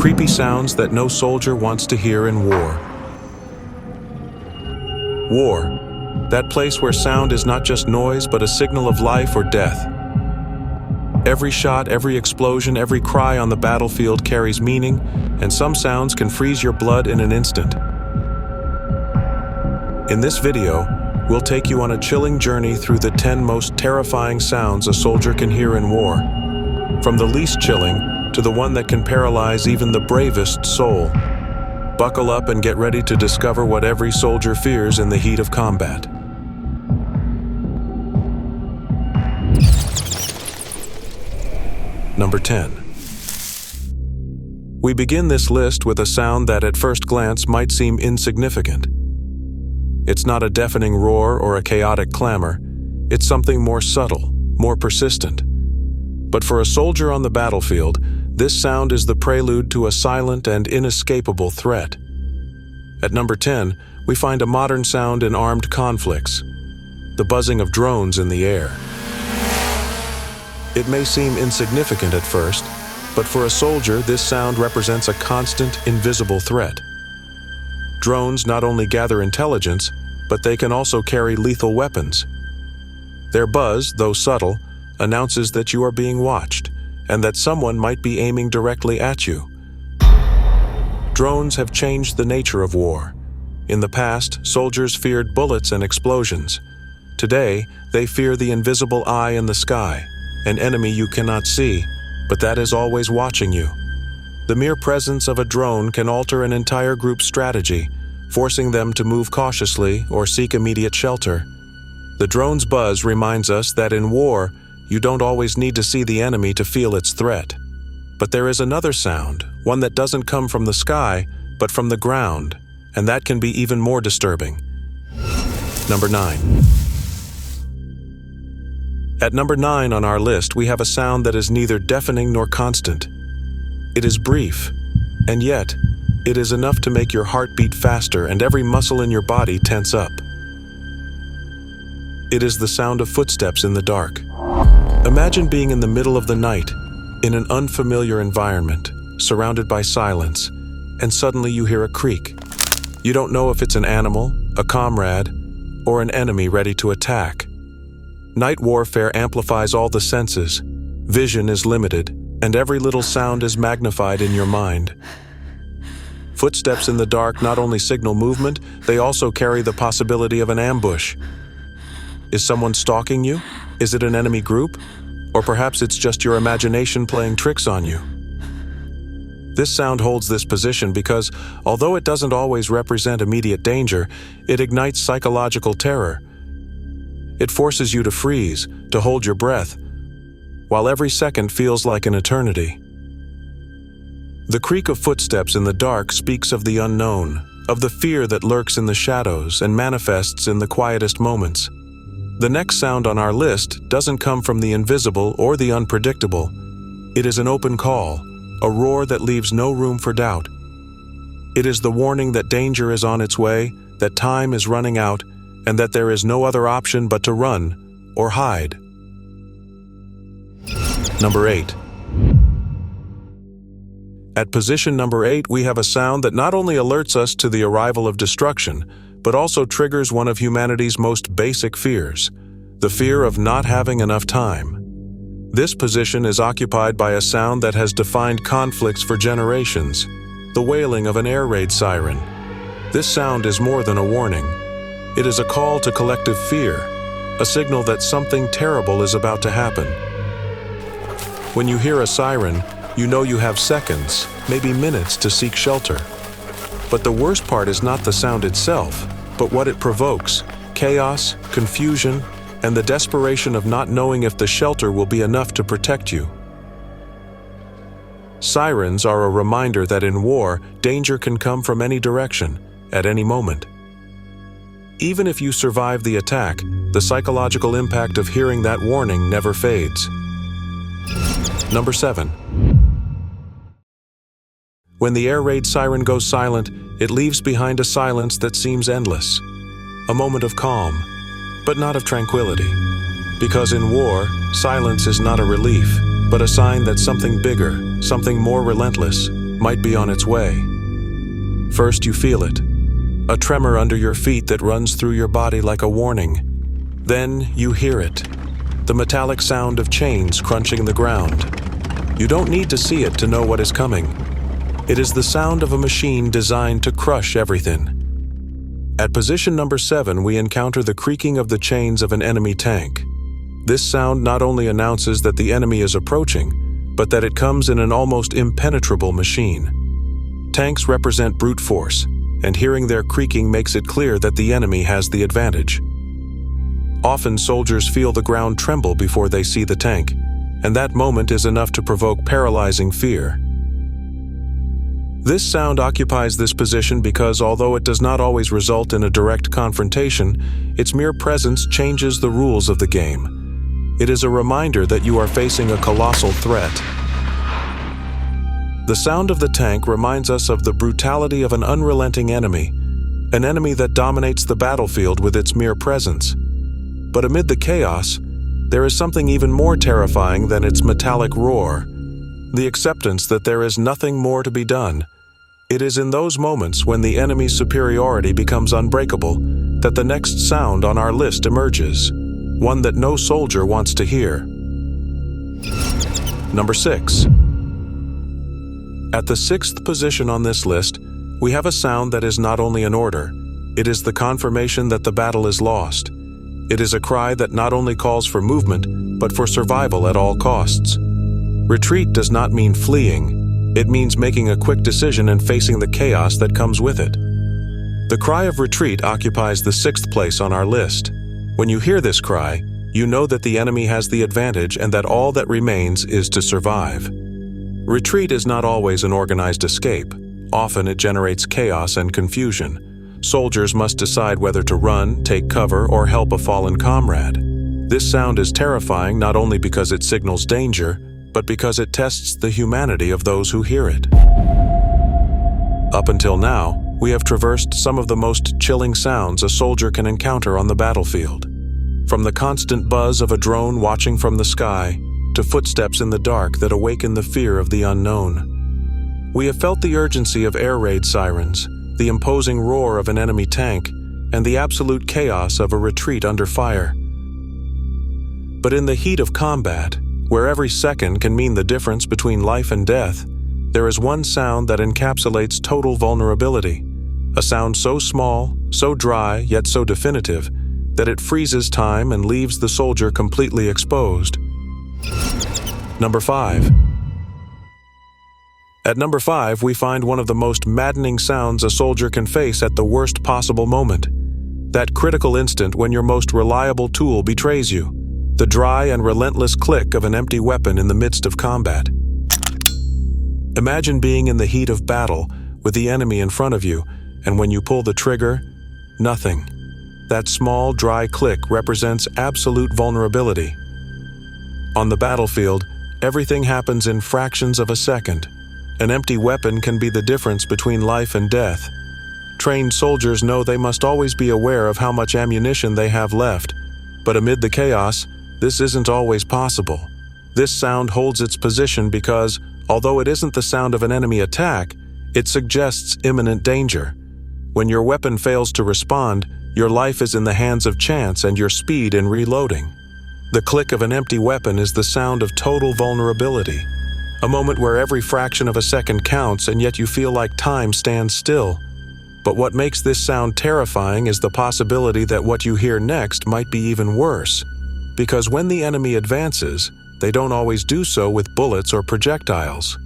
Creepy sounds that no soldier wants to hear in war. War, that place where sound is not just noise but a signal of life or death. Every shot, every explosion, every cry on the battlefield carries meaning, and some sounds can freeze your blood in an instant. In this video, we'll take you on a chilling journey through the 10 most terrifying sounds a soldier can hear in war. From the least chilling to the one that can paralyze even the bravest soul. Buckle up and get ready to discover what every soldier fears in the heat of combat. Number 10. We begin this list with a sound that at first glance might seem insignificant. It's not a deafening roar or a chaotic clamor. It's something more subtle, more persistent. But for a soldier on the battlefield, this sound is the prelude to a silent and inescapable threat. At number 10, we find a modern sound in armed conflicts: the buzzing of drones in the air. It may seem insignificant at first, but for a soldier, this sound represents a constant, invisible threat. Drones not only gather intelligence, but they can also carry lethal weapons. Their buzz, though subtle, announces that you are being watched and that someone might be aiming directly at you. Drones have changed the nature of war. In the past, soldiers feared bullets and explosions. Today, they fear the invisible eye in the sky, an enemy you cannot see, but that is always watching you. The mere presence of a drone can alter an entire group's strategy, forcing them to move cautiously or seek immediate shelter. The drone's buzz reminds us that in war, you don't always need to see the enemy to feel its threat. But there is another sound, one that doesn't come from the sky, but from the ground, and that can be even more disturbing. Number 9. At number 9 on our list, we have a sound that is neither deafening nor constant. It is brief, and yet, it is enough to make your heart beat faster and every muscle in your body tense up. It is the sound of footsteps in the dark. Imagine being in the middle of the night, in an unfamiliar environment, surrounded by silence, and suddenly you hear a creak. You don't know if it's an animal, a comrade, or an enemy ready to attack. Night warfare amplifies all the senses. Vision is limited, and every little sound is magnified in your mind. Footsteps in the dark not only signal movement, they also carry the possibility of an ambush. Is someone stalking you? Is it an enemy group? Or perhaps it's just your imagination playing tricks on you. This sound holds this position because, although it doesn't always represent immediate danger, it ignites psychological terror. It forces you to freeze, to hold your breath, while every second feels like an eternity. The creak of footsteps in the dark speaks of the unknown, of the fear that lurks in the shadows and manifests in the quietest moments. The next sound on our list doesn't come from the invisible or the unpredictable. It is an open call, a roar that leaves no room for doubt. It is the warning that danger is on its way, that time is running out, and that there is no other option but to run or hide. Number 8. At position number 8, we have a sound that not only alerts us to the arrival of destruction, but also triggers one of humanity's most basic fears, the fear of not having enough time. This position is occupied by a sound that has defined conflicts for generations, the wailing of an air raid siren. This sound is more than a warning. It is a call to collective fear, a signal that something terrible is about to happen. When you hear a siren, you know you have seconds, maybe minutes to seek shelter. But the worst part is not the sound itself, but what it provokes: chaos, confusion, and the desperation of not knowing if the shelter will be enough to protect you. Sirens are a reminder that in war, danger can come from any direction, at any moment. Even if you survive the attack, the psychological impact of hearing that warning never fades. Number 7. When the air raid siren goes silent, it leaves behind a silence that seems endless. A moment of calm, but not of tranquility. Because in war, silence is not a relief, but a sign that something bigger, something more relentless, might be on its way. First, you feel it, a tremor under your feet that runs through your body like a warning. Then you hear it, the metallic sound of chains crunching the ground. You don't need to see it to know what is coming. It is the sound of a machine designed to crush everything. At position number 7, we encounter the creaking of the chains of an enemy tank. This sound not only announces that the enemy is approaching, but that it comes in an almost impenetrable machine. Tanks represent brute force, and hearing their creaking makes it clear that the enemy has the advantage. Often soldiers feel the ground tremble before they see the tank, and that moment is enough to provoke paralyzing fear. This sound occupies this position because although it does not always result in a direct confrontation, its mere presence changes the rules of the game. It is a reminder that you are facing a colossal threat. The sound of the tank reminds us of the brutality of an unrelenting enemy, an enemy that dominates the battlefield with its mere presence. But amid the chaos, there is something even more terrifying than its metallic roar, the acceptance that there is nothing more to be done. It is in those moments when the enemy's superiority becomes unbreakable that the next sound on our list emerges, one that no soldier wants to hear. Number 6. At the 6th position on this list, we have a sound that is not only an order, it is the confirmation that the battle is lost. It is a cry that not only calls for movement, but for survival at all costs. Retreat does not mean fleeing. It means making a quick decision and facing the chaos that comes with it. The cry of retreat occupies the 6th place on our list. When you hear this cry, you know that the enemy has the advantage and that all that remains is to survive. Retreat is not always an organized escape. Often it generates chaos and confusion. Soldiers must decide whether to run, take cover, or help a fallen comrade. This sound is terrifying not only because it signals danger, but because it tests the humanity of those who hear it. Up until now, we have traversed some of the most chilling sounds a soldier can encounter on the battlefield. From the constant buzz of a drone watching from the sky, to footsteps in the dark that awaken the fear of the unknown. We have felt the urgency of air raid sirens, the imposing roar of an enemy tank, and the absolute chaos of a retreat under fire. But in the heat of combat, where every second can mean the difference between life and death, there is one sound that encapsulates total vulnerability. A sound so small, so dry, yet so definitive, that it freezes time and leaves the soldier completely exposed. Number 5. At number 5, we find one of the most maddening sounds a soldier can face at the worst possible moment. That critical instant when your most reliable tool betrays you. The dry and relentless click of an empty weapon in the midst of combat. Imagine being in the heat of battle with the enemy in front of you, and when you pull the trigger, nothing. That small, dry click represents absolute vulnerability. On the battlefield, everything happens in fractions of a second. An empty weapon can be the difference between life and death. Trained soldiers know they must always be aware of how much ammunition they have left, but amid the chaos, this isn't always possible. This sound holds its position because, although it isn't the sound of an enemy attack, it suggests imminent danger. When your weapon fails to respond, your life is in the hands of chance and your speed in reloading. The click of an empty weapon is the sound of total vulnerability. A moment where every fraction of a second counts and yet you feel like time stands still. But what makes this sound terrifying is the possibility that what you hear next might be even worse. Because when the enemy advances, they don't always do so with bullets or projectiles.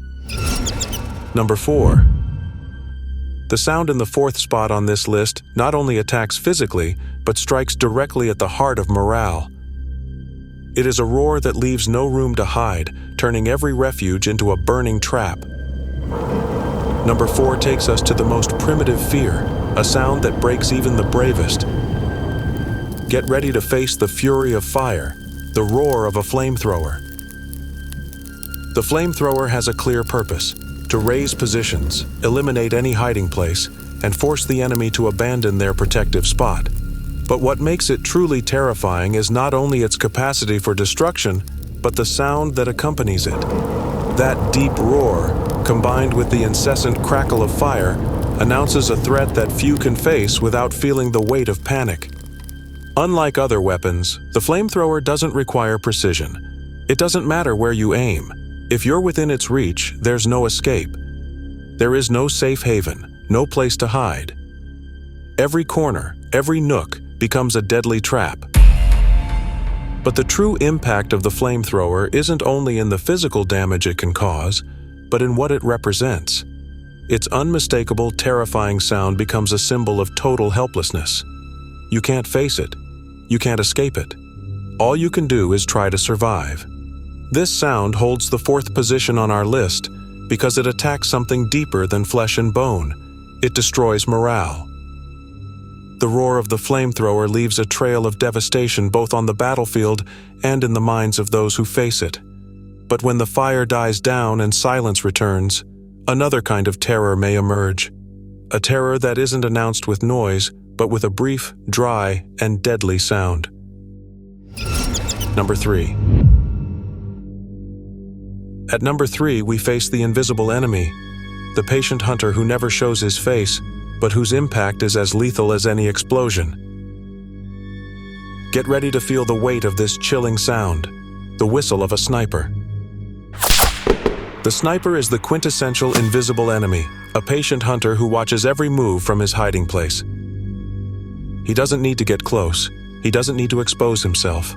Number 4. The sound in the 4th spot on this list not only attacks physically, but strikes directly at the heart of morale. It is a roar that leaves no room to hide, turning every refuge into a burning trap. Number 4 takes us to the most primitive fear, a sound that breaks even the bravest. Get ready to face the fury of fire, the roar of a flamethrower. The flamethrower has a clear purpose: to raise positions, eliminate any hiding place, and force the enemy to abandon their protective spot. But what makes it truly terrifying is not only its capacity for destruction, but the sound that accompanies it. That deep roar, combined with the incessant crackle of fire, announces a threat that few can face without feeling the weight of panic. Unlike other weapons, the flamethrower doesn't require precision. It doesn't matter where you aim. If you're within its reach, there's no escape. There is no safe haven, no place to hide. Every corner, every nook becomes a deadly trap. But the true impact of the flamethrower isn't only in the physical damage it can cause, but in what it represents. Its unmistakable, terrifying sound becomes a symbol of total helplessness. You can't face it. You can't escape it. All you can do is try to survive. This sound holds the 4th position on our list because it attacks something deeper than flesh and bone. It destroys morale. The roar of the flamethrower leaves a trail of devastation both on the battlefield and in the minds of those who face it. But when the fire dies down and silence returns, another kind of terror may emerge. A terror that isn't announced with noise, but with a brief, dry, and deadly sound. Number 3. At number 3, we face the invisible enemy, the patient hunter who never shows his face, but whose impact is as lethal as any explosion. Get ready to feel the weight of this chilling sound, the whistle of a sniper. The sniper is the quintessential invisible enemy, a patient hunter who watches every move from his hiding place. He doesn't need to get close. He doesn't need to expose himself.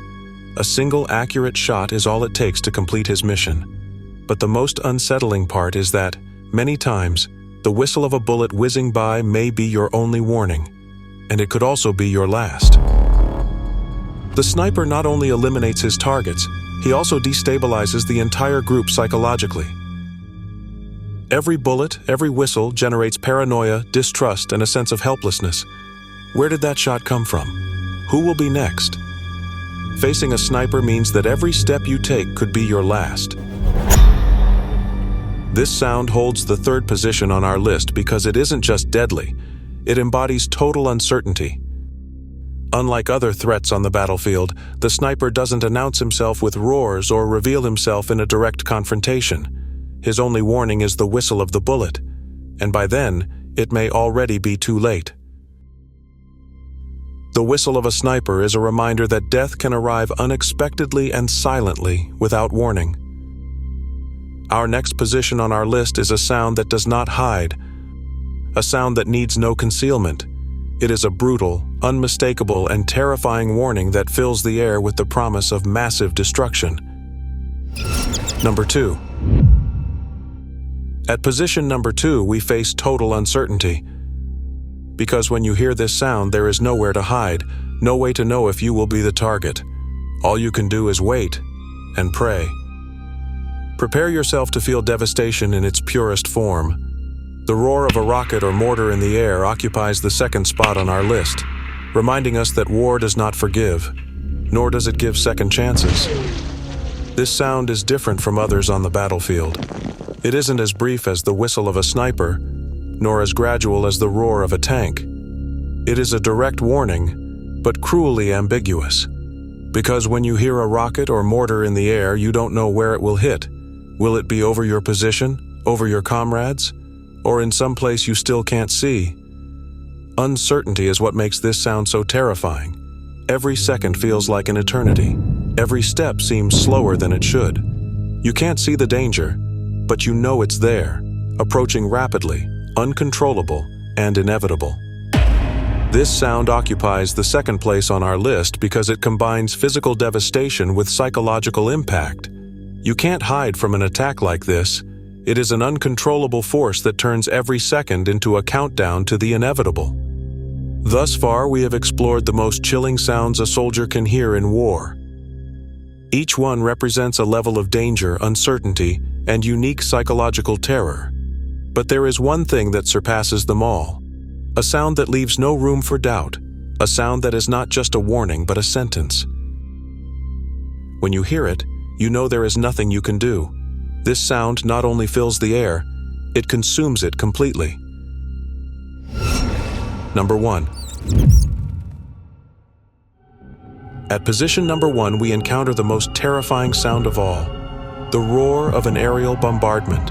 A single accurate shot is all it takes to complete his mission. But the most unsettling part is that, many times, the whistle of a bullet whizzing by may be your only warning, and it could also be your last. The sniper not only eliminates his targets, he also destabilizes the entire group psychologically. Every bullet, every whistle generates paranoia, distrust, and a sense of helplessness. Where did that shot come from? Who will be next? Facing a sniper means that every step you take could be your last. This sound holds the 3rd position on our list because it isn't just deadly, it embodies total uncertainty. Unlike other threats on the battlefield, the sniper doesn't announce himself with roars or reveal himself in a direct confrontation. His only warning is the whistle of the bullet, and by then, it may already be too late. The whistle of a sniper is a reminder that death can arrive unexpectedly and silently without warning. Our next position on our list is a sound that does not hide, a sound that needs no concealment. It is a brutal, unmistakable, and terrifying warning that fills the air with the promise of massive destruction. Number 2. At position number 2, we face total uncertainty. Because when you hear this sound, there is nowhere to hide, no way to know if you will be the target. All you can do is wait and pray. Prepare yourself to feel devastation in its purest form. The roar of a rocket or mortar in the air occupies the 2nd spot on our list, reminding us that war does not forgive, nor does it give second chances. This sound is different from others on the battlefield. It isn't as brief as the whistle of a sniper, nor as gradual as the roar of a tank. It is a direct warning, but cruelly ambiguous. Because when you hear a rocket or mortar in the air, you don't know where it will hit. Will it be over your position, over your comrades, or in some place you still can't see? Uncertainty is what makes this sound so terrifying. Every second feels like an eternity. Every step seems slower than it should. You can't see the danger, but you know it's there, approaching rapidly, uncontrollable, and inevitable. This sound occupies the 2nd place on our list because it combines physical devastation with psychological impact. You can't hide from an attack like this. It is an uncontrollable force that turns every second into a countdown to the inevitable. Thus far, we have explored the most chilling sounds a soldier can hear in war. Each one represents a level of danger, uncertainty, and unique psychological terror. But there is one thing that surpasses them all. A sound that leaves no room for doubt. A sound that is not just a warning, but a sentence. When you hear it, you know there is nothing you can do. This sound not only fills the air, it consumes it completely. Number 1. At position number 1, we encounter the most terrifying sound of all, the roar of an aerial bombardment.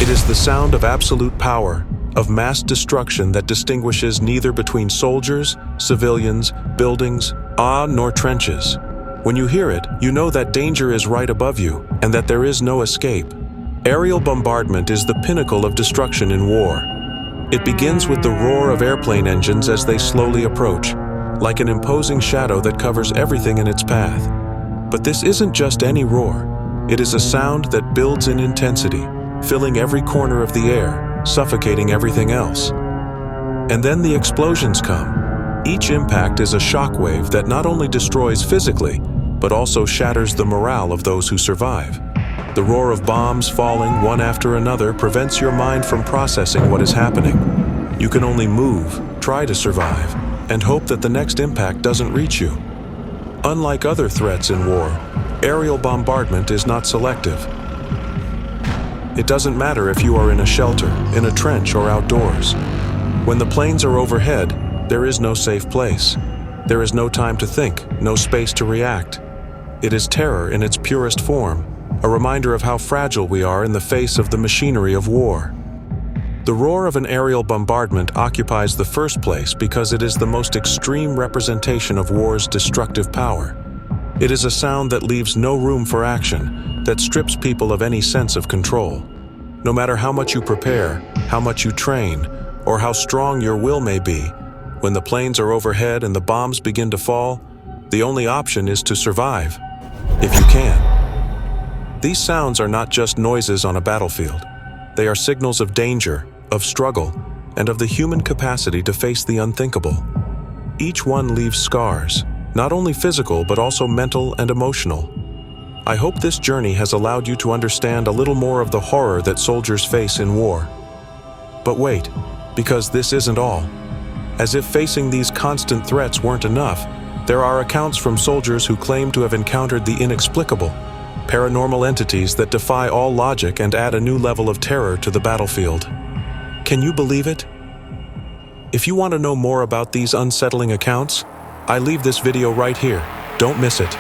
It is the sound of absolute power, of mass destruction that distinguishes neither between soldiers, civilians, buildings, nor trenches. When you hear it, you know that danger is right above you and that there is no escape. Aerial bombardment is the pinnacle of destruction in war. It begins with the roar of airplane engines as they slowly approach, like an imposing shadow that covers everything in its path. But this isn't just any roar. It is a sound that builds in intensity, filling every corner of the air, suffocating everything else. And then the explosions come. Each impact is a shockwave that not only destroys physically, but also shatters the morale of those who survive. The roar of bombs falling one after another prevents your mind from processing what is happening. You can only move, try to survive, and hope that the next impact doesn't reach you. Unlike other threats in war, aerial bombardment is not selective. It doesn't matter if you are in a shelter, in a trench, or outdoors. When the planes are overhead, there is no safe place. There is no time to think, no space to react. It is terror in its purest form, a reminder of how fragile we are in the face of the machinery of war. The roar of an aerial bombardment occupies the first place because it is the most extreme representation of war's destructive power. It is a sound that leaves no room for action, that strips people of any sense of control. No matter how much you prepare, how much you train, or how strong your will may be, when the planes are overhead and the bombs begin to fall, the only option is to survive, if you can. These sounds are not just noises on a battlefield. They are signals of danger, of struggle, and of the human capacity to face the unthinkable. Each one leaves scars, not only physical but also mental and emotional. I hope this journey has allowed you to understand a little more of the horror that soldiers face in war. But wait, because this isn't all. As if facing these constant threats weren't enough, there are accounts from soldiers who claim to have encountered the inexplicable, paranormal entities that defy all logic and add a new level of terror to the battlefield. Can you believe it? If you want to know more about these unsettling accounts, I leave this video right here. Don't miss it.